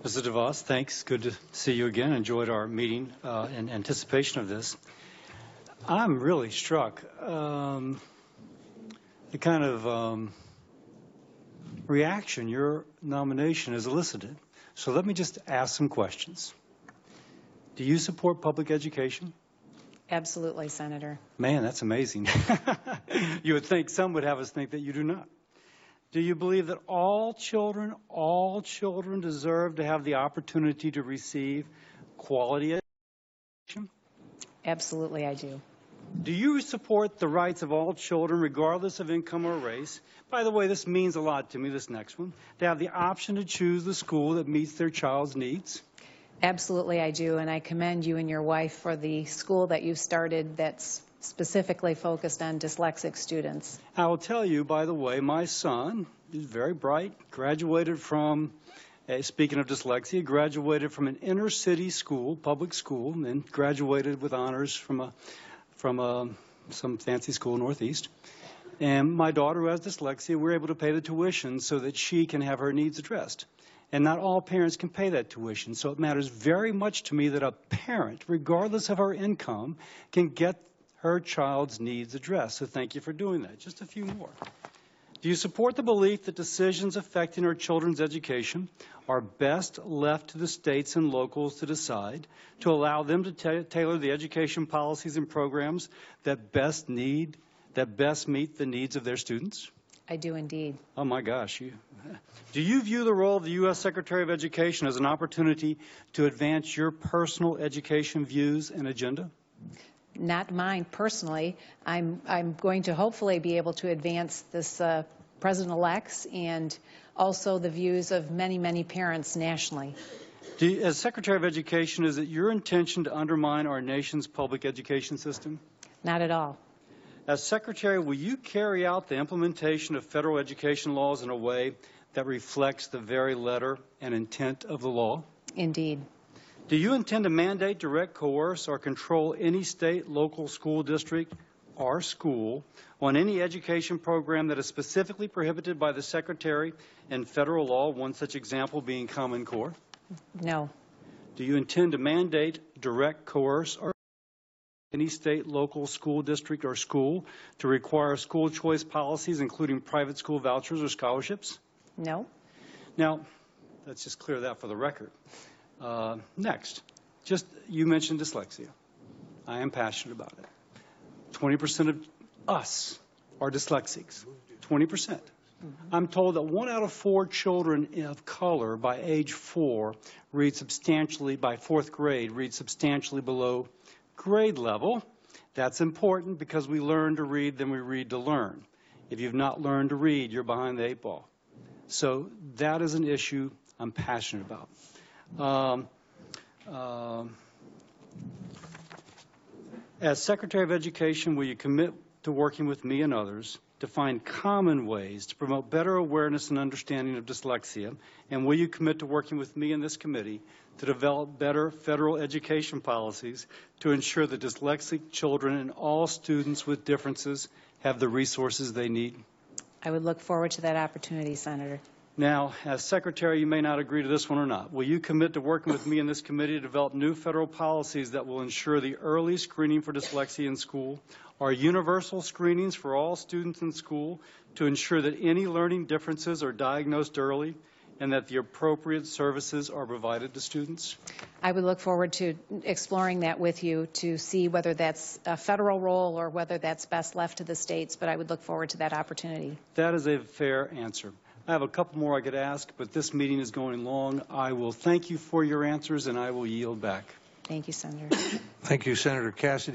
Mr. DeVos, thanks. Good to see you again. Enjoyed our meeting in anticipation of this. I'm really struck. The kind of reaction your nomination has elicited. So let me just ask some questions. Do you support public education? Absolutely, Senator. Man, that's amazing. You would think some would have us think that you do not. Do you believe that all children deserve to have the opportunity to receive quality education? Absolutely, I do. Do you support the rights of all children, regardless of income or race? By the way, this means a lot to me, this next one, to have the option to choose the school that meets their child's needs? Absolutely, I do, and I commend you and your wife for the school that you started that's specifically focused on dyslexic students. I will tell you, by the way, my son is very bright, graduated from, speaking of dyslexia, graduated from an inner city school, public school, and then graduated with honors from some fancy school northeast. And my daughter, who has dyslexia, we're able to pay the tuition so that she can have her needs addressed. And not all parents can pay that tuition. So it matters very much to me that a parent, regardless of her income, can get her child's needs addressed. So thank you for doing that. Just a few more. Do you support the belief that decisions affecting our children's education are best left to the states and locals to decide, to allow them to tailor the education policies and programs that best meet the needs of their students? I do indeed. Oh my gosh. Do you view the role of the U.S. Secretary of Education as an opportunity to advance your personal education views and agenda? Not mine personally. I'm going to hopefully be able to advance this President-elect's and also the views of many, many parents nationally. As Secretary of Education, is it your intention to undermine our nation's public education system? Not at all. As Secretary, will you carry out the implementation of federal education laws in a way that reflects the very letter and intent of the law? Indeed. Do you intend to mandate, direct, coerce, or control any state, local school district, or school on any education program that is specifically prohibited by the Secretary in federal law, one such example being Common Core? No. Do you intend to mandate, direct, coerce, or any state, local school district, or school to require school choice policies, including private school vouchers or scholarships? No. Now, let's just clear that for the record. Next, you mentioned dyslexia. I am passionate about it. 20% of us are dyslexics. 20%. I'm told that 1 out of 4 children of color by age 4 read substantially, by 4th grade, read substantially below grade level. That's important because we learn to read, then we read to learn. If you've not learned to read, you're behind the 8 ball. So that is an issue I'm passionate about. As Secretary of Education, will you commit to working with me and others to find common ways to promote better awareness and understanding of dyslexia? And will you commit to working with me and this committee to develop better federal education policies to ensure that dyslexic children and all students with differences have the resources they need? I would look forward to that opportunity, Senator. Now, as Secretary, you may not agree to this one or not. Will you commit to working with me and this committee to develop new federal policies that will ensure the early screening for dyslexia in school are universal screenings for all students in school to ensure that any learning differences are diagnosed early and that the appropriate services are provided to students? I would look forward to exploring that with you to see whether that's a federal role or whether that's best left to the states, but I would look forward to that opportunity. That is a fair answer. I have a couple more I could ask, but this meeting is going long. I will thank you for your answers, and I will yield back. Thank you, Senator. Thank you, Senator Cassidy.